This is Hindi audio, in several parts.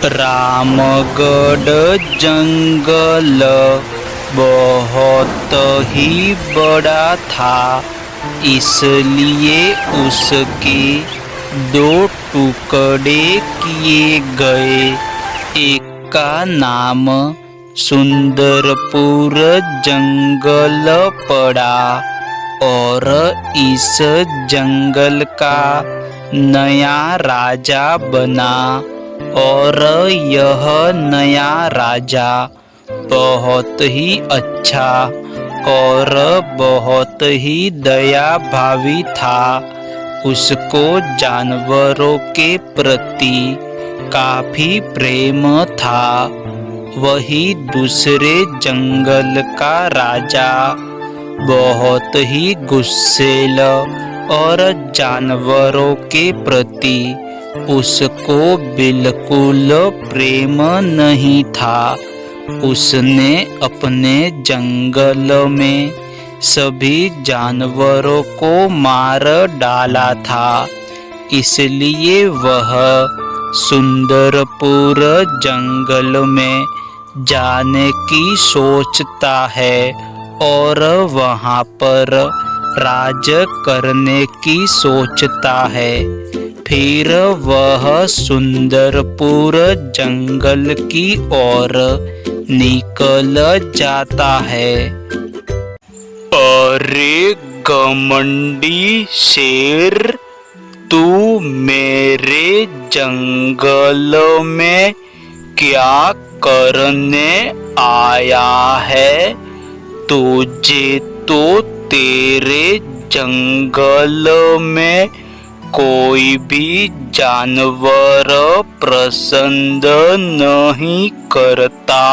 रामगढ़ जंगल बहुत ही बड़ा था, इसलिए उसके दो टुकड़े किए गए। एक का नाम सुंदरपुर जंगल पड़ा और इस जंगल का नया राजा बना। और यह नया राजा बहुत ही अच्छा और बहुत ही दया भावी था। उसको जानवरों के प्रति काफी प्रेम था। वही दूसरे जंगल का राजा बहुत ही गुस्सैल और जानवरों के प्रति उसको बिल्कुल प्रेम नहीं था। उसने अपने जंगल में सभी जानवरों को मार डाला था। इसलिए वह सुंदरपुर जंगल में जाने की सोचता है और वहाँ पर राज करने की सोचता है। फिर वह सुंदरपुर जंगल की ओर निकल जाता है। अरे घमंडी शेर, तू मेरे जंगल में क्या करने आया है? तुझे तो तेरे जंगल में कोई भी जानवर पसंद नहीं करता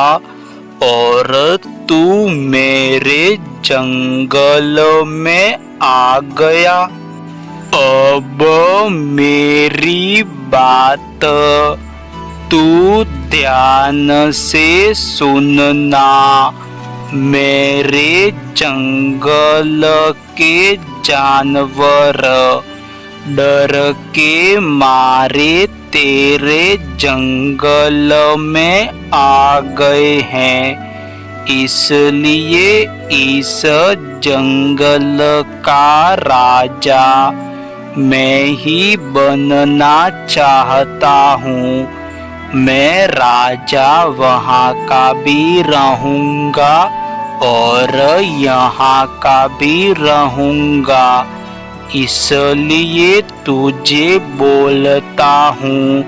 और तू मेरे जंगल में आ गया। अब मेरी बात तू ध्यान से सुनना। मेरे जंगल के जानवर डर के मारे तेरे जंगल में आ गए हैं, इसलिए इस जंगल का राजा मैं ही बनना चाहता हूँ। मैं राजा वहाँ का भी रहूँगा और यहाँ का भी रहूँगा। इसलिए तुझे बोलता हूँ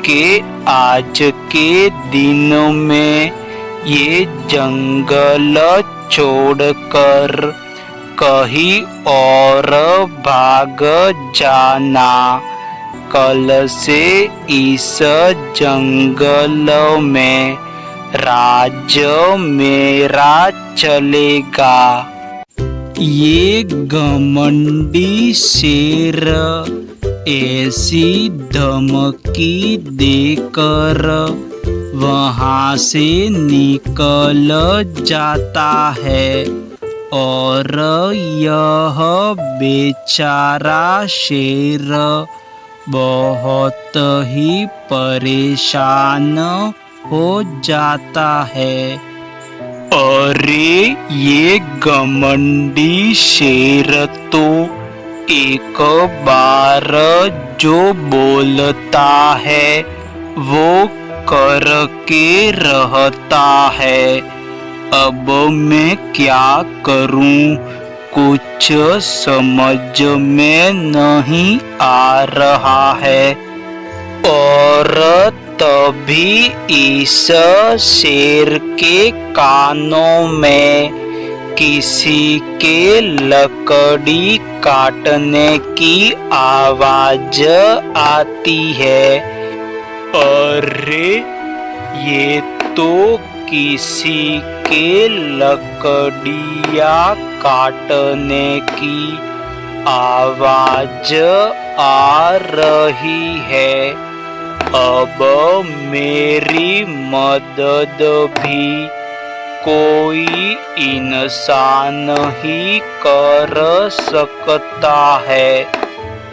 कि आज के दिन में ये जंगल छोड़कर कहीं और भाग जाना। कल से इस जंगल में राज मेरा चलेगा। ये घमंडी शेर ऐसी धमकी देकर वहाँ से निकल जाता है और यह बेचारा शेर बहुत ही परेशान हो जाता है। अरे ये घमंडी शेर तो एक बार जो बोलता है वो करके रहता है। अब मैं क्या करूं, कुछ समझ में नहीं आ रहा है। और तभी इस शेर के कानों में किसी के लकड़ी काटने की आवाज आती है। अरे ये तो किसी के लकड़ियाँ काटने की आवाज आ रही है। अब मेरी मदद भी कोई इंसान ही कर सकता है।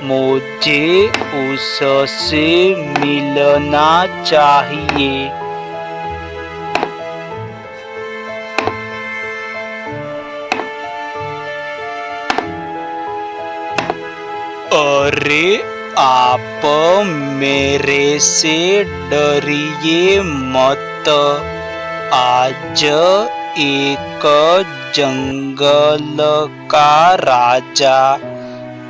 मुझे उससे मिलना चाहिए। अरे आप मेरे से डरिए मत। आज एक जंगल का राजा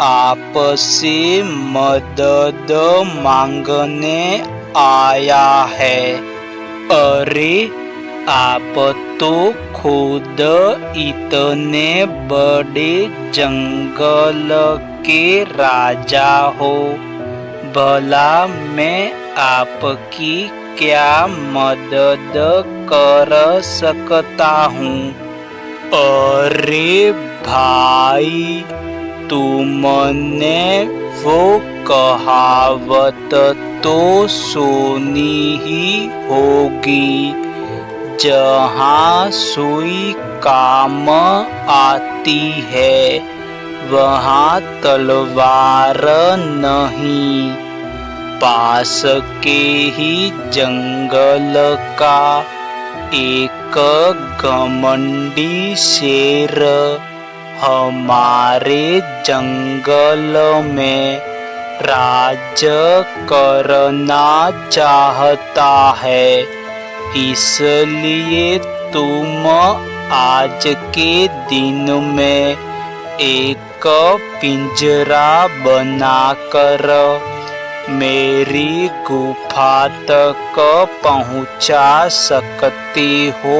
आपसे मदद मांगने आया है। अरे आप तो खुद इतने बड़े जंगल के राजा हो, भला मैं आपकी क्या मदद कर सकता हूँ? अरे भाई, तुमने वो कहावत तो सुनी ही होगी, जहाँ सुई काम आती है वहाँ तलवार नहीं। पास के ही जंगल का एक घमंडी शेर हमारे जंगल में राज करना चाहता है, इसलिए तुम आज के दिन में एक पिंजरा बनाकर मेरी गुफा तक पहुंचा सकते हो।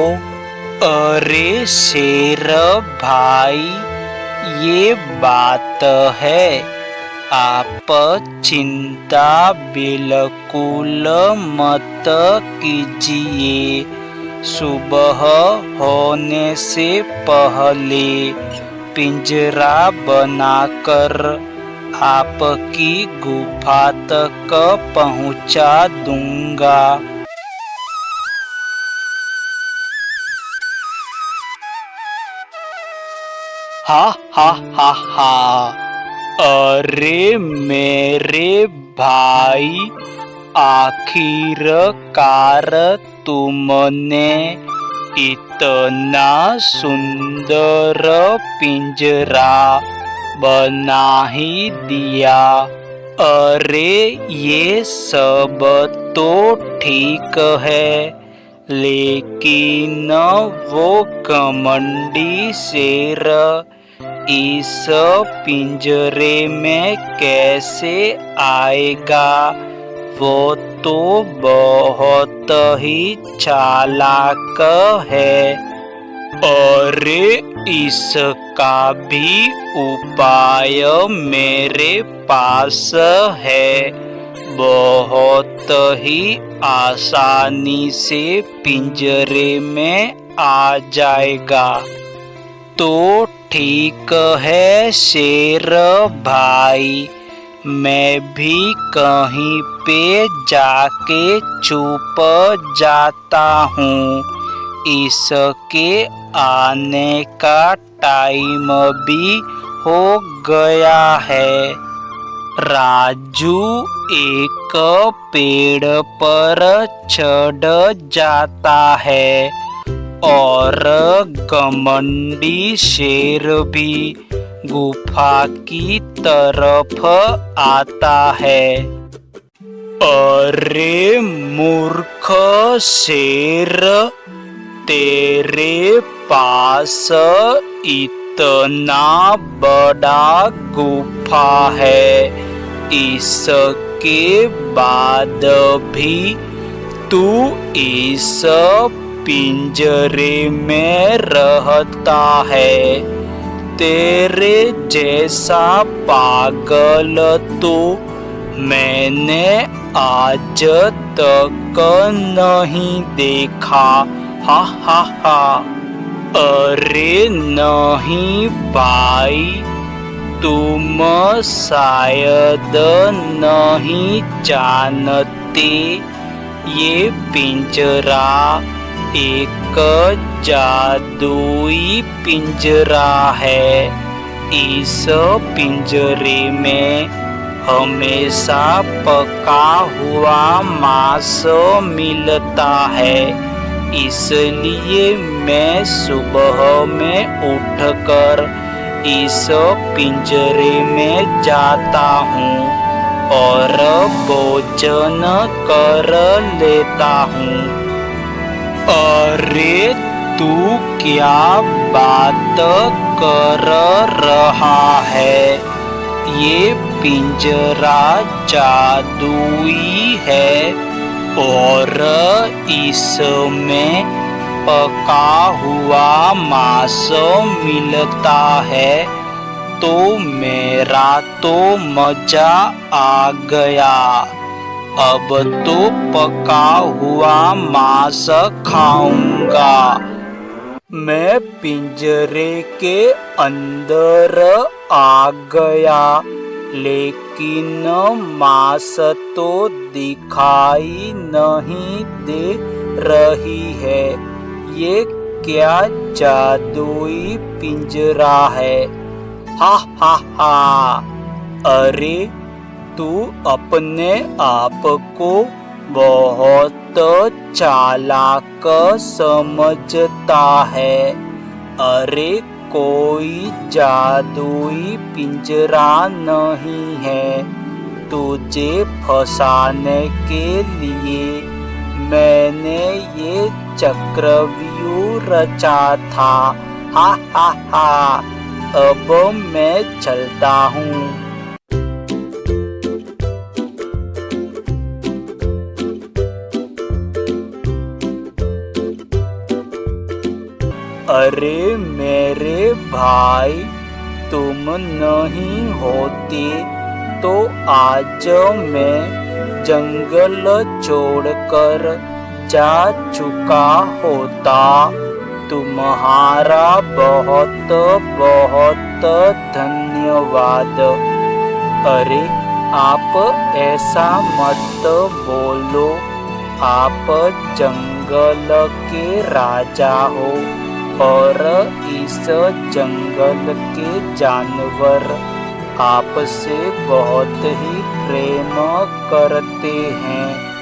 अरे शेर भाई, ये बात है, आप चिंता बिल्कुल मत कीजिए। सुबह होने से पहले पिंजरा बनाकर आपकी गुफा तक पहुंचा दूंगा। हा हा हा हा। अरे मेरे भाई, आखिरकार तुमने इतना सुंदर पिंजरा बना ही दिया। अरे ये सब तो ठीक है, लेकिन वो घमंडी शेर इस पिंजरे में कैसे आएगा? वो तो बहुत ही चालाक है। अरे इसका भी उपाय मेरे पास है, बहुत ही आसानी से पिंजरे में आ जाएगा। तो ठीक है शेर भाई, मैं भी कहीं पे जाके छुप जाता हूँ। इसके आने का टाइम भी हो गया है। राजू एक पेड़ पर चढ़ जाता है और घमंडी शेर भी गुफा की तरफ आता है। अरे मूर्ख शेर, तेरे पास इतना बड़ा गुफा है, इसके बाद भी तू इस पिंजरे में रहता है। तेरे जैसा पागल तो मैंने आज तक नहीं देखा। हा हा हा। अरे नहीं भाई, तुम शायद नहीं जानते, ये पिंजरा एक जादुई पिंजरा है। इस पिंजरे में हमेशा पका हुआ मांस मिलता है, इसलिए मैं सुबह में उठकर इस पिंजरे में जाता हूँ और भोजन कर लेता हूँ। अरे तू क्या बात कर रहा है? ये पिंजरा जादुई है और इसमें पका हुआ मांस मिलता है, तो मेरा तो मजा आ गया। अब तो पका हुआ मांस खाऊंगा। मैं पिंजरे के अंदर आ गया, लेकिन मांस तो दिखाई नहीं दे रही है। ये क्या जादुई पिंजरा है? हा हा हा। अरे तू अपने आप को बहुत चालाक समझता है। अरे कोई जादुई पिंजरा नहीं है। तुझे फंसाने के लिए मैंने ये चक्रव्यूह रचा था। हा हा हा। अब मैं चलता हूँ। अरे मेरे भाई, तुम नहीं होते तो आज मैं जंगल छोड़कर जा चुका होता। तुम्हारा बहुत बहुत धन्यवाद। अरे आप ऐसा मत बोलो, आप जंगल के राजा हो और इस जंगल के जानवर आपसे बहुत ही प्रेम करते हैं।